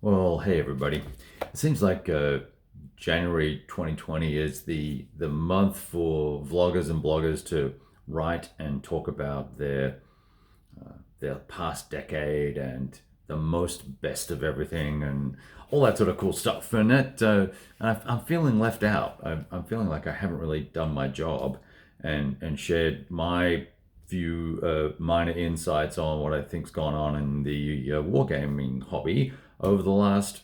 Well, hey everybody. It seems like January 2020 is the month for vloggers and bloggers to write and talk about their past decade and the most best of everything and all that sort of cool stuff. I'm feeling left out. I'm feeling like I haven't really done my job and shared my few minor insights on what I think's gone on in the wargaming hobby over the last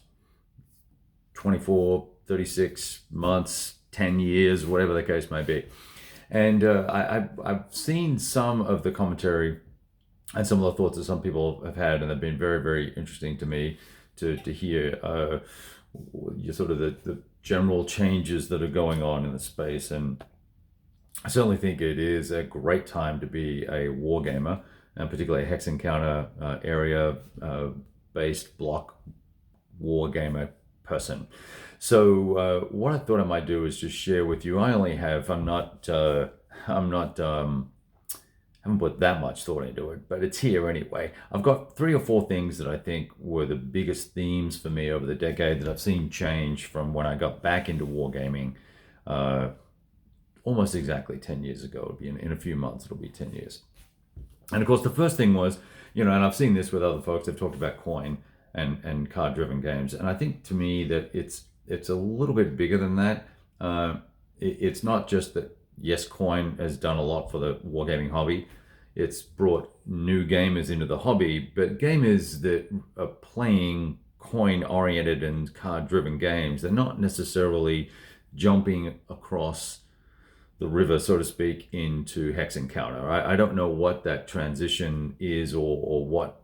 24, 36 months, 10 years, whatever the case may be. And I've seen some of the commentary and some of the thoughts that some people have had, and they've been very, very interesting to me to hear sort of the general changes that are going on in the space. And I certainly think it is a great time to be a wargamer, and particularly a Hex Encounter area based block wargamer person. So what I thought I might do is just share with you. I'm not, haven't put that much thought into it, but it's here anyway. I've got 3 or 4 things that I think were the biggest themes for me over the decade that I've seen change from when I got back into wargaming uh, almost exactly 10 years ago. It'll be in a few months, it'll be 10 years. And of course, the first thing was, and I've seen this with other folks, they've talked about coin and card driven games. And I think to me that it's a little bit bigger than that. It's not just that, yes, coin has done a lot for the wargaming hobby. It's brought new gamers into the hobby, but gamers that are playing coin oriented and card driven games, they're not necessarily jumping across the river, so to speak, into Hex Encounter. I don't know what that transition is or what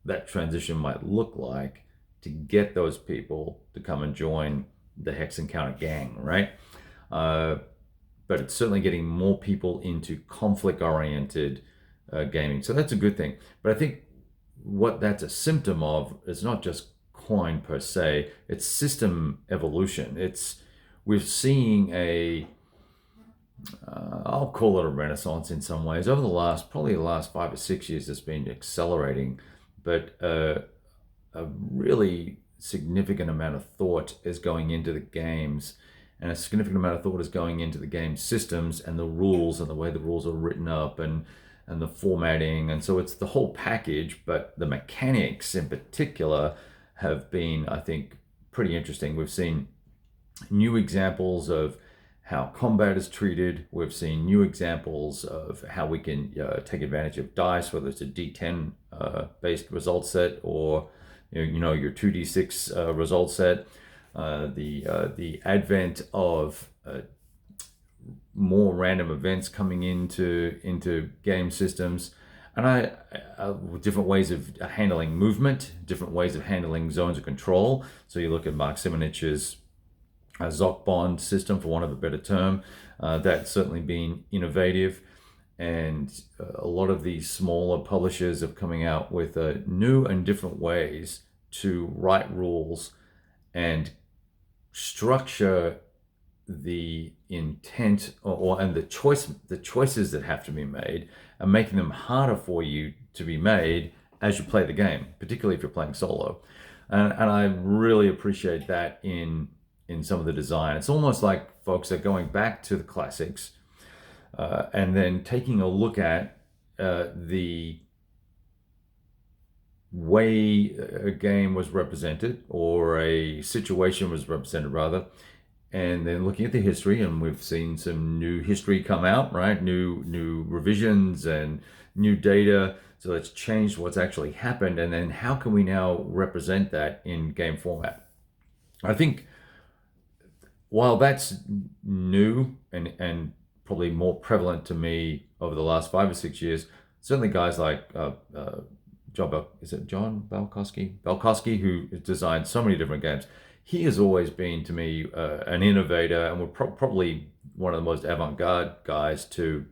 that transition might look like to get those people to come and join the Hex Encounter gang, right? But it's certainly getting more people into conflict-oriented gaming. So that's a good thing. But I think what that's a symptom of is not just coin per se, it's system evolution. We're seeing I'll call it a renaissance in some ways. Over probably the last 5 or 6 years, it's been accelerating, but a really significant amount of thought is going into the games, and a significant amount of thought is going into the game systems and the rules and the way the rules are written up and the formatting. And so it's the whole package, but the mechanics in particular have been, I think, pretty interesting. We've seen new examples of how combat is treated. We've seen new examples of how we can take advantage of dice, whether it's a D10 based result set or your 2D6 result set. The advent of more random events coming into game systems, and different ways of handling movement, different ways of handling zones of control. So you look at Mark Simonich's Zoc bond system, for want of a better term. That's certainly been innovative, and a lot of these smaller publishers are coming out with new and different ways to write rules and structure the intent and the choices that have to be made, and making them harder for you to be made as you play the game, particularly if you're playing solo. And I really appreciate that in some of the design. It's almost like folks are going back to the classics and then taking a look at the way a game was represented, or a situation was represented rather, and then looking at the history. And we've seen some new history come out, right? New revisions and new data. So that's changed what's actually happened, and then how can we now represent that in game format? I think while that's new and probably more prevalent to me over the last 5 or 6 years, certainly guys like John Balkoski? Balkoski, who has designed so many different games. He has always been, to me, an innovator, and we're probably one of the most avant-garde guys to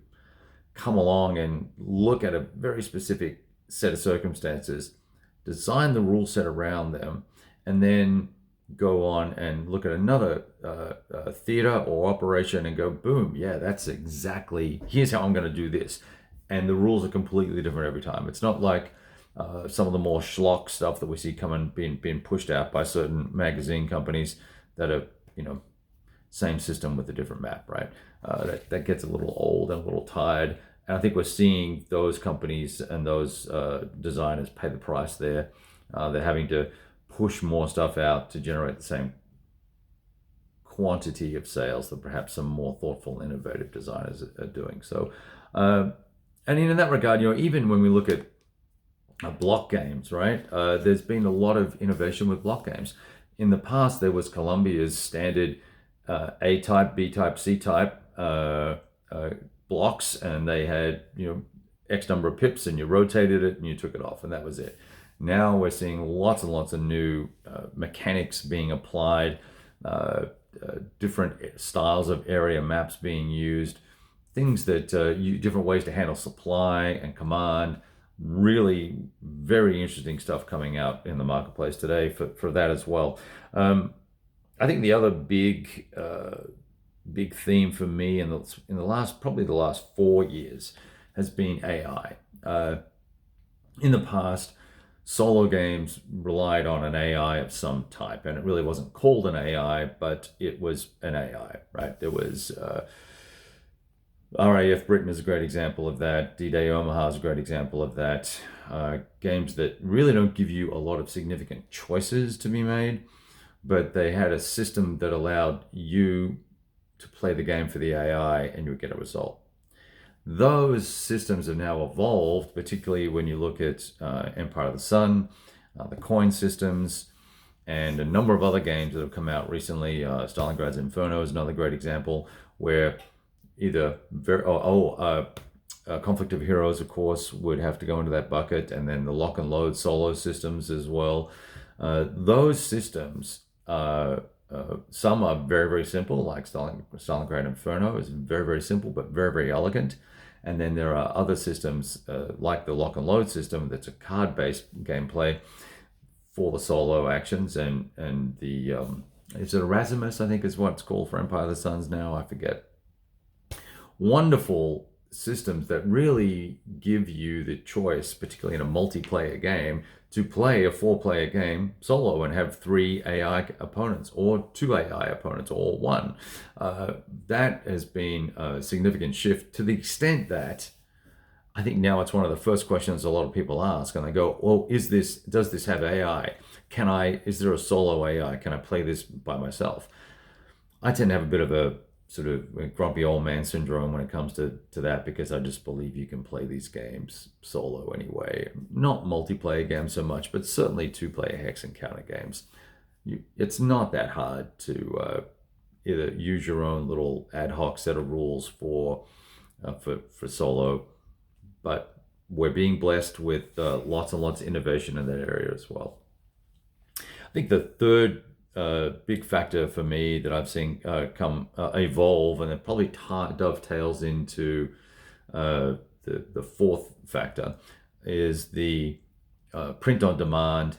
come along and look at a very specific set of circumstances, design the rule set around them, and then go on and look at another theater or operation and go, boom, yeah, here's how I'm going to do this. And the rules are completely different every time. It's not like some of the more schlock stuff that we see coming being pushed out by certain magazine companies that are, same system with a different map, right? That gets a little old and a little tired. And I think we're seeing those companies and those designers pay the price there. They're having to push more stuff out to generate the same quantity of sales that perhaps some more thoughtful, innovative designers are doing. So, and in that regard, even when we look at block games, right? There's been a lot of innovation with block games. In the past, there was Columbia's standard A type, B type, C type blocks, and they had X number of pips, and you rotated it and you took it off, and that was it. Now we're seeing lots and lots of new mechanics being applied, different styles of area maps being used, things that different ways to handle supply and command. Really very interesting stuff coming out in the marketplace today for that as well. I think the other big theme for me in the last 4 years has been AI. In the past, solo games relied on an AI of some type, and it really wasn't called an AI, but it was an AI, right? There was RAF Britain is a great example of that. D-Day Omaha is a great example of that. Games that really don't give you a lot of significant choices to be made, but they had a system that allowed you to play the game for the AI and you would get a result. Those systems have now evolved, particularly when you look at Empire of the Sun, the coin systems, and a number of other games that have come out recently. Stalingrad's Inferno is another great example where either Conflict of Heroes, of course, would have to go into that bucket, and then the lock and load solo systems as well. Those systems, some are very, very simple, like Stalingrad Inferno is very, very simple, but very, very elegant. And then there are other systems like the lock and load system that's a card-based gameplay for the solo actions, and the is it Erasmus, I think is what it's called for Empire of the Suns now, I forget. Wonderful systems that really give you the choice, particularly in a multiplayer game, to play a 4-player game solo and have 3 AI opponents or 2 AI opponents or 1. That has been a significant shift, to the extent that I think now it's one of the first questions a lot of people ask, and they go, well, does this have AI? Is there a solo AI? Can I play this by myself? I tend to have a bit of a sort of grumpy old man syndrome when it comes to that, because I just believe you can play these games solo anyway. Not multiplayer games so much, but certainly 2-player hex and counter games. It's not that hard to either use your own little ad hoc set of rules for solo, but we're being blessed with lots and lots of innovation in that area as well. I think the third big factor for me that I've seen evolve, and it probably dovetails into the fourth factor, is the print on demand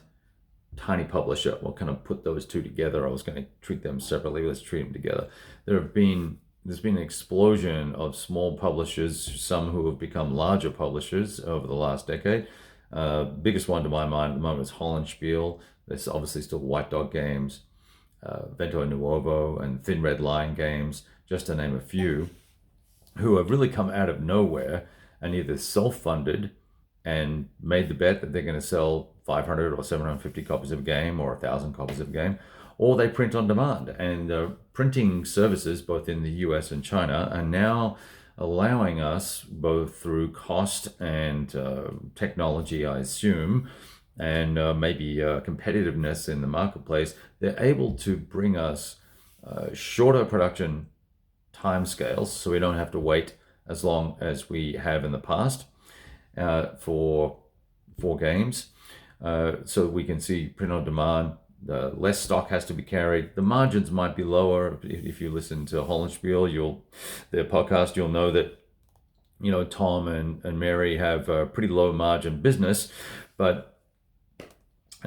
tiny publisher. We'll kind of put those two together. I was going to treat them separately. Let's treat them together. There's been an explosion of small publishers, some who have become larger publishers over the last decade. Biggest one to my mind at the moment is Hollandspiel. There's obviously still White Dog Games, Vento Nuovo, and Thin Red Line Games, just to name a few, who have really come out of nowhere and either self-funded and made the bet that they're going to sell 500 or 750 copies of a game or 1,000 copies of a game, or they print on demand. And printing services, both in the US and China, are now allowing us, both through cost and technology, I assume, and maybe competitiveness in the marketplace, they're able to bring us shorter production timescales, so we don't have to wait as long as we have in the past for games. So we can see print on demand. Less stock has to be carried. The margins might be lower. If you listen to Hollandspiel, their podcast, you'll know that Tom and Mary have a pretty low margin business, but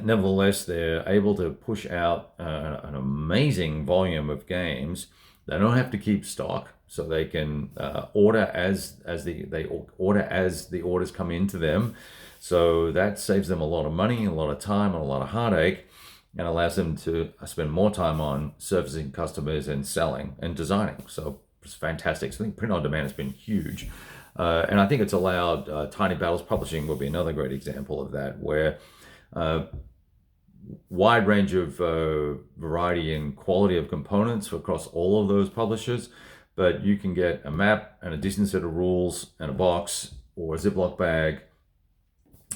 nevertheless, they're able to push out an amazing volume of games. They don't have to keep stock, so they can order they order as the orders come into them. So that saves them a lot of money, a lot of time, and a lot of heartache, and allows them to spend more time on servicing customers and selling and designing. So it's fantastic. So I think print on demand has been huge. And I think it's allowed Tiny Battles Publishing will be another great example of that, where wide range of variety and quality of components across all of those publishers, but you can get a map and a decent set of rules and a box or a Ziploc bag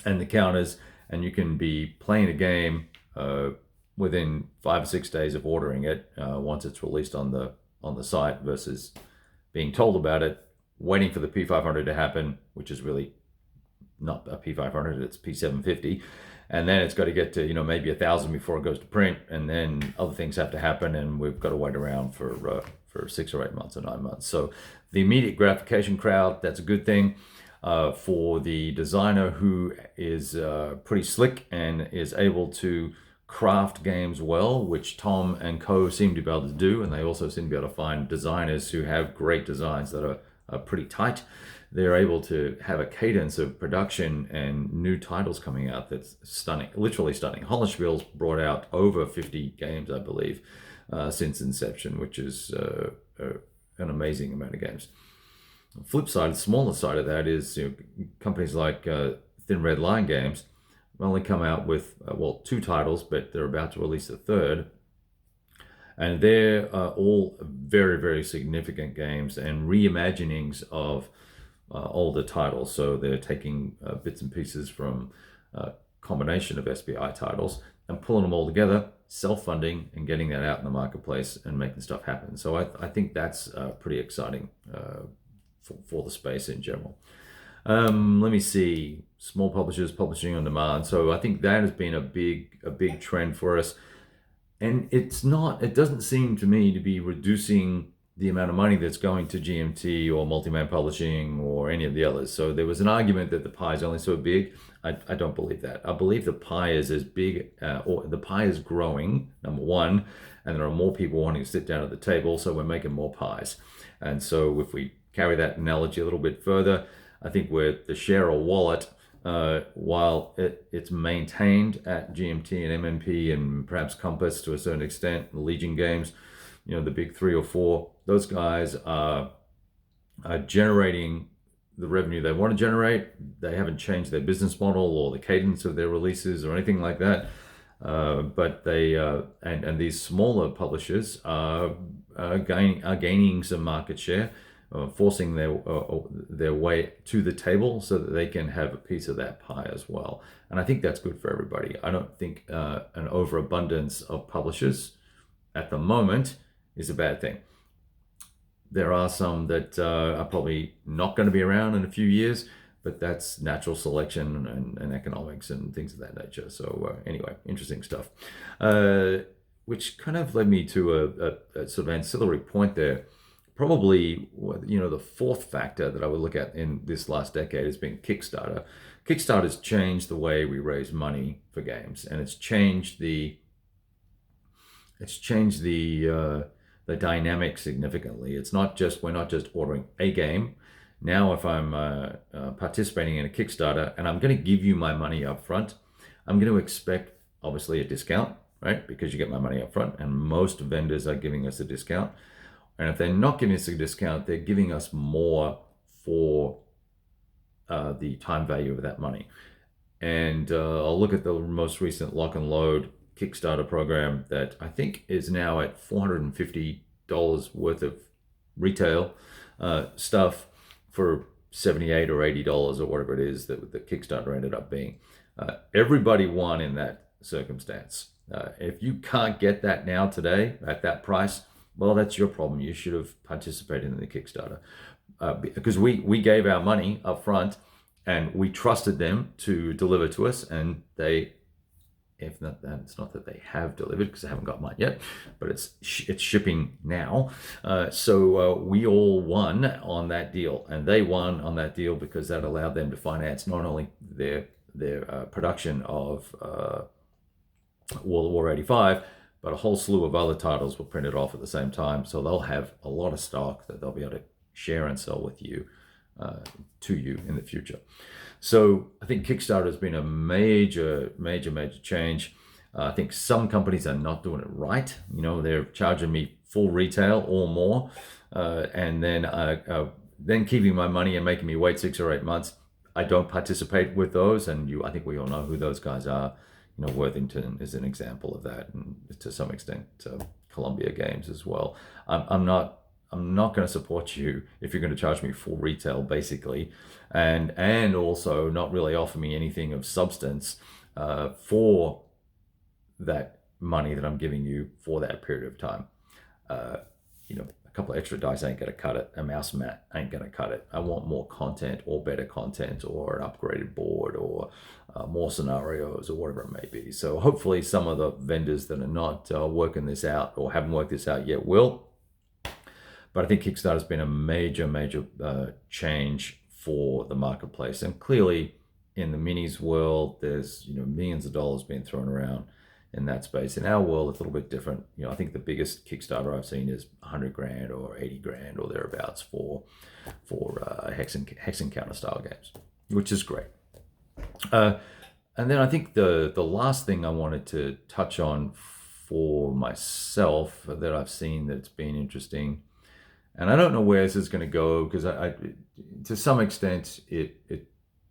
and the counters, and you can be playing a game within 5 or 6 days of ordering it once it's released on the site, versus being told about it, waiting for the P500 to happen, which is really not a P500, it's P750. And then it's got to get to, maybe 1,000 before it goes to print, and then other things have to happen, and we've got to wait around for 6 or 8 months or 9 months. So the immediate gratification crowd, that's a good thing. For the designer who is pretty slick and is able to craft games well, which Tom and co seem to be able to do, and they also seem to be able to find designers who have great designs that are pretty tight. They're able to have a cadence of production and new titles coming out that's stunning, literally stunning. Hollenspiel's brought out over 50 games, I believe, since inception, which is an amazing amount of games. The flip side, the smaller side of that is companies like Thin Red Line Games only come out with, 2 titles, but they're about to release a third. And they're all very, very significant games and reimaginings of older titles. So they're taking bits and pieces from a combination of SBI titles and pulling them all together, self-funding, and getting that out in the marketplace and making stuff happen. So I think that's pretty exciting for the space in general. Let me see. Small publishers publishing on demand. So I think that has been a big trend for us. And it doesn't seem to me to be reducing the amount of money that's going to GMT or Multi-Man Publishing or any of the others. So there was an argument that the pie is only so big. I don't believe that. I believe the pie is as big, or the pie is growing, number one, and there are more people wanting to sit down at the table, so we're making more pies. And so if we carry that analogy a little bit further, I think we're the share of wallet, while it's maintained at GMT and MMP and perhaps Compass to a certain extent, Legion Games, the big 3 or 4, those guys are generating the revenue they want to generate. They haven't changed their business model or the cadence of their releases or anything like that. But they and these smaller publishers are gaining some market share, forcing their way to the table so that they can have a piece of that pie as well. And I think that's good for everybody. I don't think an overabundance of publishers at the moment is a bad thing. There are some that are probably not going to be around in a few years, but that's natural selection and economics and things of that nature. So anyway, interesting stuff. Which kind of led me to a sort of ancillary point there. Probably, the fourth factor that I would look at in this last decade has been Kickstarter. Kickstarter's changed the way we raise money for games, and it's changed the dynamic significantly. We're not just ordering a game. Now, if I'm participating in a Kickstarter and I'm going to give you my money up front, I'm going to expect, obviously, a discount, right? Because you get my money up front, and most vendors are giving us a discount. And if they're not giving us a discount, they're giving us more for the time value of that money. And I'll look at the most recent Lock and Load Kickstarter program that I think is now at $450 worth of retail stuff for $78 or $80 or whatever it is that the Kickstarter ended up being. Everybody won in that circumstance. If you can't get that now today at that price, well, that's your problem. You should have participated in the Kickstarter because we gave our money up front and we trusted them to deliver to us, and it's not that they have delivered because I haven't got mine yet, but it's shipping now. So we all won on that deal, and they won on that deal because that allowed them to finance not only their production of World of War 85, but a whole slew of other titles were printed off at the same time. So they'll have a lot of stock that they'll be able to share and sell with you, to you in the future. So I think Kickstarter has been a major, major, major change. I think some companies are not doing it right. They're charging me full retail or more, and then keeping my money and making me wait 6 or 8 months. I don't participate with those, and I think we all know who those guys are. Worthington is an example of that, and to some extent, Columbia Games as well. I'm not going to support you if you're going to charge me full retail, basically, and also not really offer me anything of substance for that money that I'm giving you for that period of time. A couple of extra dice ain't going to cut it. A mouse mat ain't going to cut it. I want more content or better content or an upgraded board or more scenarios or whatever it may be. So hopefully some of the vendors that are not working this out or haven't worked this out yet will. But I think Kickstarter's been a major, major change for the marketplace. And clearly in the minis world, there's millions of dollars being thrown around in that space. In our world, it's a little bit different. I think the biggest Kickstarter I've seen is 100 grand or 80 grand or thereabouts for hex and counter style games, which is great. And then I think the last thing I wanted to touch on for myself that I've seen that's been interesting, and I don't know where this is going to go because I to some extent it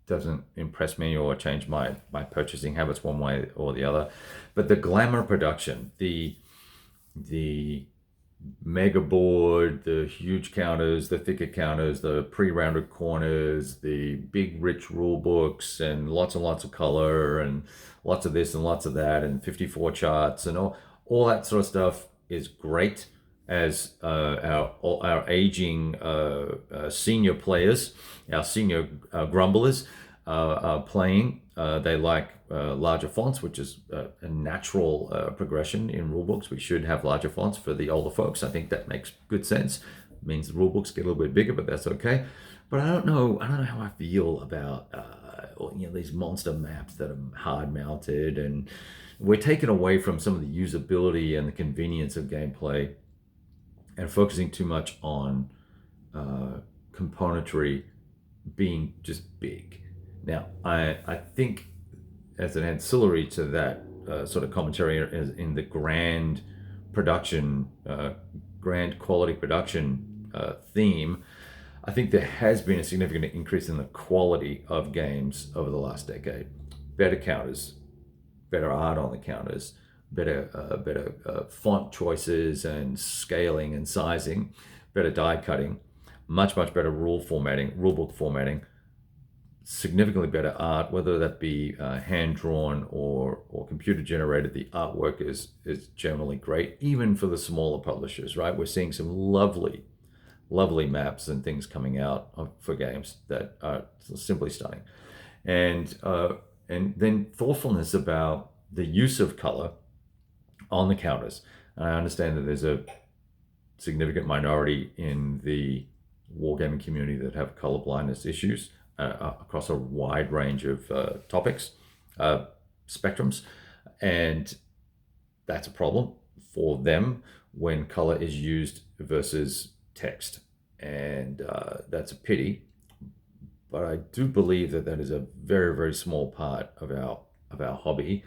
doesn't impress me or change my purchasing habits one way or the other. But the glamour production, the mega board, the huge counters, the thicker counters, the pre-rounded corners, the big rich rule books, and lots of color, and lots of this and lots of that, and 54 charts, and all that sort of stuff is great as our aging senior players, our senior grumblers are playing. They like larger fonts, which is a natural progression in rulebooks. We should have larger fonts for the older folks. I think that makes good sense. It means the rulebooks get a little bit bigger, but that's okay. But I don't know how I feel about these monster maps that are hard mounted, and we're taken away from some of the usability and the convenience of gameplay, and focusing too much on componentry being just big. Now, I think as an ancillary to that sort of commentary in the grand production, grand quality production theme, I think there has been a significant increase in the quality of games over the last decade. Better counters, better art on the counters, better font choices and scaling and sizing, better die cutting, much better rulebook formatting, significantly better art, whether that be hand drawn or computer generated. The artwork is generally great, even for the smaller publishers. Right, we're seeing some lovely maps and things coming out for games that are simply stunning, and then thoughtfulness about the use of color on the counters. And I understand that there's a significant minority in the wargaming community that have color blindness issues across a wide range of topics, spectrums, and that's a problem for them when color is used versus text, and that's a pity. But I do believe that is a very, very small part of our hobby.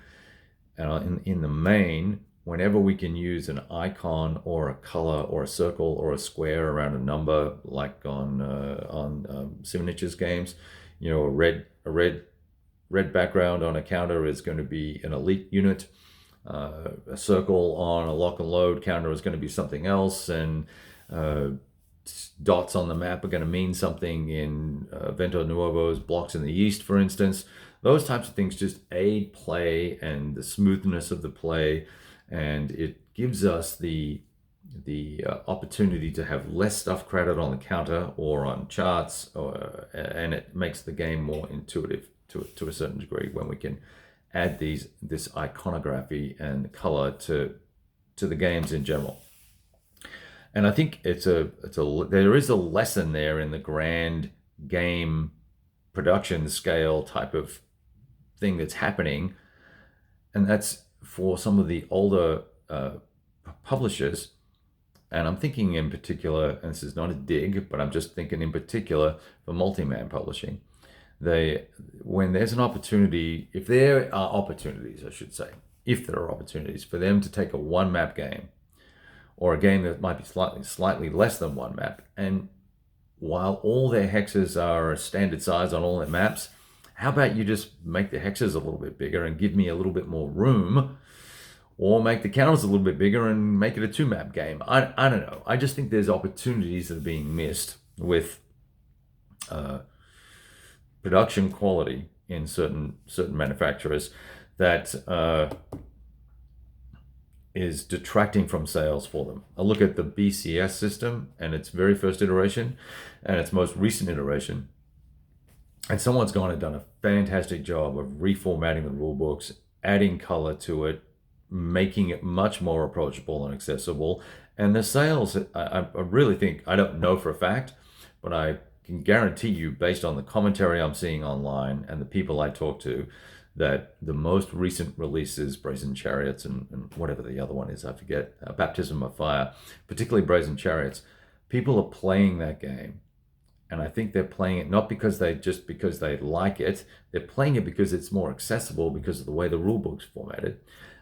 And in the main, whenever we can use an icon or a color or a circle or a square around a number, like on signatures games, a red background on a counter is going to be an elite unit. A circle on a lock and load counter is going to be something else, and dots on the map are going to mean something in Vento Nuovo's blocks in the east, for instance. Those types of things just aid play and the smoothness of the play, and it gives us the opportunity to have less stuff crowded on the counter or on charts, and it makes the game more intuitive to a certain degree when we can add this iconography and color to the games in general. And I think there is a lesson there in the grand game production scale type of thing that's happening, and that's for some of the older publishers, and I'm thinking in particular, and this is not a dig, but I'm just thinking in particular for multi-man publishing. When there's an opportunity, if there are opportunities, I should say, if there are opportunities for them to take a one map game, or a game that might be slightly less than one map, and while all their hexes are a standard size on all their maps, how about you just make the hexes a little bit bigger and give me a little bit more room, or make the counters a little bit bigger and make it a two map game. I don't know. I just think there's opportunities that are being missed with production quality in certain manufacturers that is detracting from sales for them. I look at the BCS system and its very first iteration and its most recent iteration, and someone's gone and done a fantastic job of reformatting the rule books, adding color to it, making it much more approachable and accessible. And the sales, I really think, I don't know for a fact, but I can guarantee you, based on the commentary I'm seeing online and the people I talk to, that the most recent releases, Brazen Chariots and whatever the other one is, I forget, Baptism of Fire, particularly Brazen Chariots, people are playing that game. And I think they're playing it not because they like it. They're playing it because it's more accessible because of the way the rule book's formatted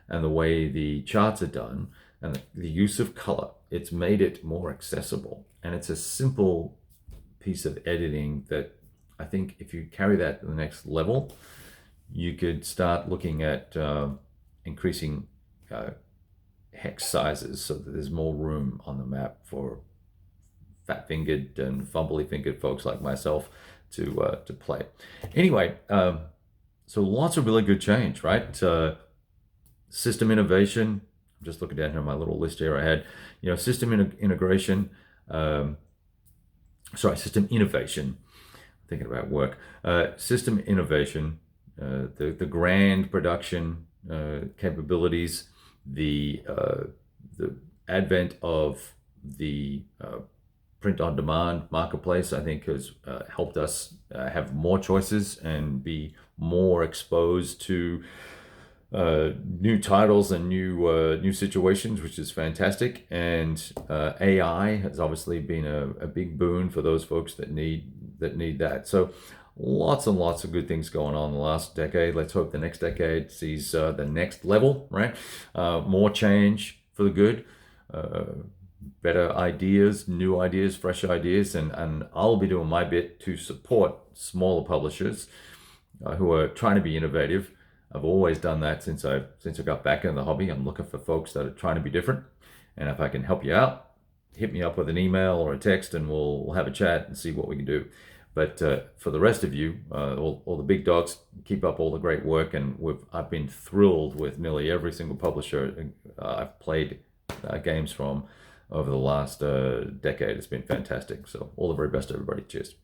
and the way the charts are done and the use of color. It's made it more accessible. And it's a simple piece of editing that I think if you carry that to the next level, you could start looking at increasing hex sizes so that there's more room on the map for fat-fingered and fumbly-fingered folks like myself to play. Anyway, so lots of really good change, right? System innovation. I'm just looking down here on my little list here I had. System integration. System innovation. Thinking about work. System innovation. The grand production capabilities. The advent of the print-on-demand marketplace, I think, has helped us have more choices and be more exposed to new titles and new situations, which is fantastic. And AI has obviously been a big boon for those folks that need that. So lots and lots of good things going on in the last decade. Let's hope the next decade sees the next level, right? More change for the good. Better ideas, new ideas, fresh ideas, and I'll be doing my bit to support smaller publishers who are trying to be innovative. I've always done that since I got back in the hobby. I'm looking for folks that are trying to be different, and if I can help you out, hit me up with an email or a text, and we'll have a chat and see what we can do. But for the rest of you, all the big dogs, keep up all the great work, and I've been thrilled with nearly every single publisher I've played games from over the last decade. It's been fantastic. So all the very best, everybody. Cheers.